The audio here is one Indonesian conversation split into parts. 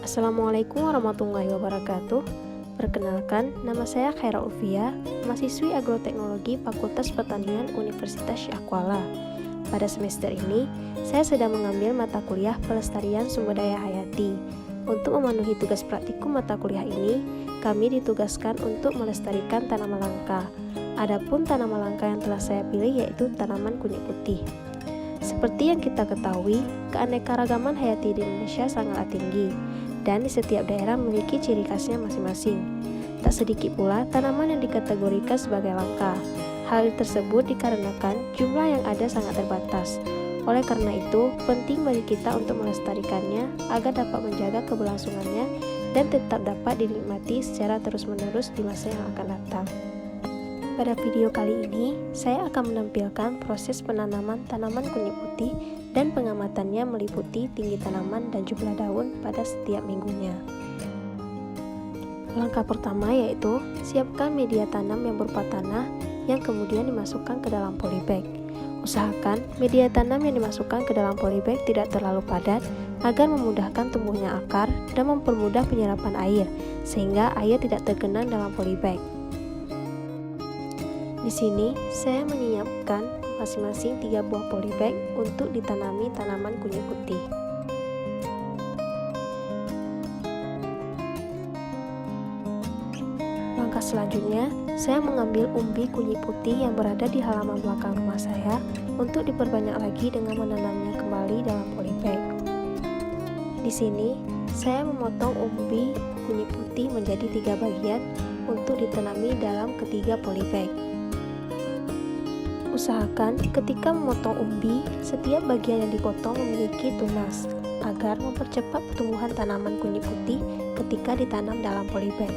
Assalamualaikum warahmatullahi wabarakatuh. Perkenalkan, nama saya Khaira Ulfia, mahasiswi Agroteknologi Fakultas Pertanian Universitas Syah Kuala. Pada semester ini, saya sedang mengambil mata kuliah Pelestarian Sumber Daya Hayati. Untuk memenuhi tugas praktikum mata kuliah ini, kami ditugaskan untuk melestarikan tanaman langka. Adapun tanaman langka yang telah saya pilih yaitu tanaman kunyit putih. Seperti yang kita ketahui, keanekaragaman hayati di Indonesia sangatlah tinggi, dan di setiap daerah memiliki ciri khasnya masing-masing. Tak sedikit pula tanaman yang dikategorikan sebagai langka. Hal tersebut dikarenakan jumlah yang ada sangat terbatas. Oleh karena itu, penting bagi kita untuk melestarikannya agar dapat menjaga keberlangsungannya dan tetap dapat dinikmati secara terus-menerus di masa yang akan datang. Pada video kali ini, saya akan menampilkan proses penanaman tanaman kunyit putih dan pengamatannya meliputi tinggi tanaman dan jumlah daun pada setiap minggunya. Langkah pertama yaitu siapkan media tanam yang berupa tanah yang kemudian dimasukkan ke dalam polybag. Usahakan media tanam yang dimasukkan ke dalam polybag tidak terlalu padat agar memudahkan tumbuhnya akar dan mempermudah penyerapan air, sehingga air tidak tergenang dalam polybag. Di sini, saya menyiapkan masing-masing 3 buah polybag untuk ditanami tanaman kunyit putih. Langkah selanjutnya, saya mengambil umbi kunyit putih yang berada di halaman belakang rumah saya untuk diperbanyak lagi dengan menanamnya kembali dalam polybag. Di sini, saya memotong umbi kunyit putih menjadi 3 bagian untuk ditanami dalam ketiga polybag. Usahakan ketika memotong umbi, setiap bagian yang dipotong memiliki tunas agar mempercepat pertumbuhan tanaman kunyit putih ketika ditanam dalam polybag.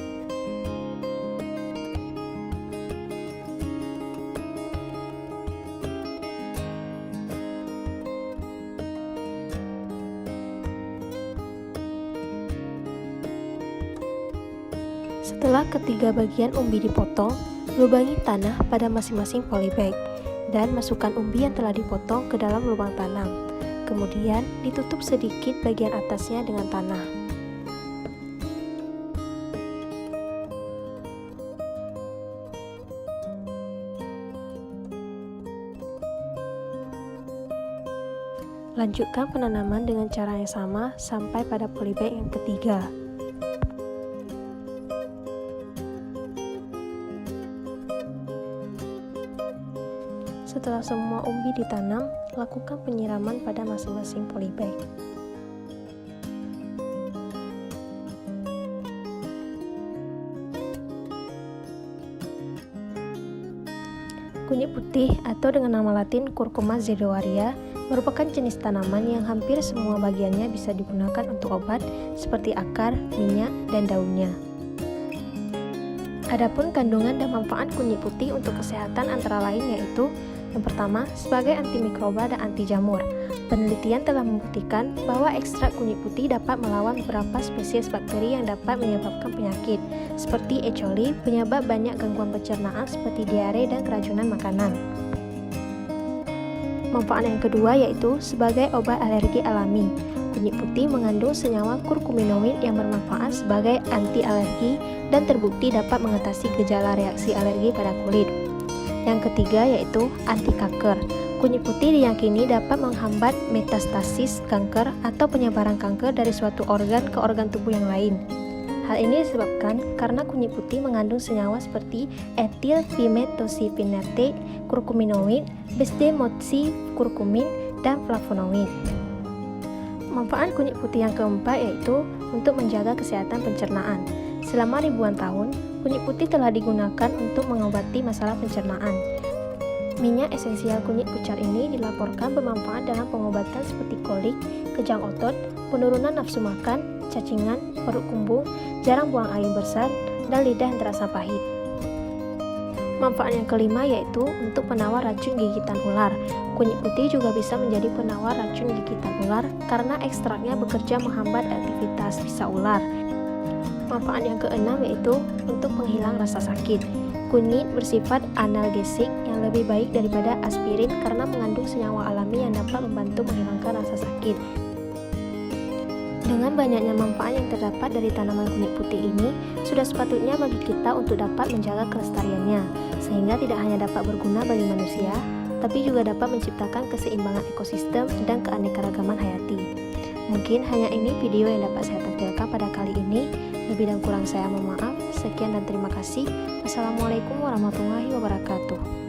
Setelah ketiga bagian umbi dipotong, lubangi tanah pada masing-masing polybag dan masukkan umbi yang telah dipotong ke dalam lubang tanam. Kemudian ditutup sedikit bagian atasnya dengan tanah. Lanjutkan penanaman dengan cara yang sama sampai pada polybag yang ketiga. Setelah semua umbi ditanam, lakukan penyiraman pada masing-masing polybag. Kunyit putih atau dengan nama latin Curcuma zedoaria merupakan jenis tanaman yang hampir semua bagiannya bisa digunakan untuk obat seperti akar, minyak, dan daunnya. Adapun kandungan dan manfaat kunyit putih untuk kesehatan antara lain yaitu yang pertama, sebagai antimikroba dan anti jamur. Penelitian telah membuktikan bahwa ekstrak kunyit putih dapat melawan beberapa spesies bakteri yang dapat menyebabkan penyakit, seperti E. coli, penyebab banyak gangguan pencernaan seperti diare dan keracunan makanan. Manfaat yang kedua yaitu sebagai obat alergi alami. Kunyit putih mengandung senyawa kurkuminoid yang bermanfaat sebagai anti alergi dan terbukti dapat mengatasi gejala reaksi alergi pada kulit. Yang ketiga yaitu anti kanker. Kunyit putih diyakini dapat menghambat metastasis kanker atau penyebaran kanker dari suatu organ ke organ tubuh yang lain. Hal ini disebabkan karena kunyit putih mengandung senyawa seperti etil pimetosifenate, kurkuminoid, beta-deoksy-kurkumin, dan flavonoid. Manfaat kunyit putih yang keempat yaitu untuk menjaga kesehatan pencernaan. Selama ribuan tahun, kunyit putih telah digunakan untuk mengobati masalah pencernaan. Minyak esensial kunyit pucat ini dilaporkan bermanfaat dalam pengobatan seperti kolik, kejang otot, penurunan nafsu makan, cacingan, perut kumbung, jarang buang air besar, dan lidah yang terasa pahit. Manfaat yang kelima yaitu untuk penawar racun gigitan ular. Kunyit putih juga bisa menjadi penawar racun gigitan ular karena ekstraknya bekerja menghambat aktivitas bisa ular. Manfaat yang keenam yaitu untuk penghilang rasa sakit. Kunyit bersifat analgesik yang lebih baik daripada aspirin karena mengandung senyawa alami yang dapat membantu menghilangkan rasa sakit. Dengan banyaknya manfaat yang terdapat dari tanaman kunyit putih ini, sudah sepatutnya bagi kita untuk dapat menjaga kelestariannya, sehingga tidak hanya dapat berguna bagi manusia, tapi juga dapat menciptakan keseimbangan ekosistem dan keanekaragaman hayati. Mungkin hanya ini video yang dapat saya tampilkan pada kali ini. Lebih dan kurang saya mohon maaf. Sekian dan terima kasih. Wassalamualaikum warahmatullahi wabarakatuh.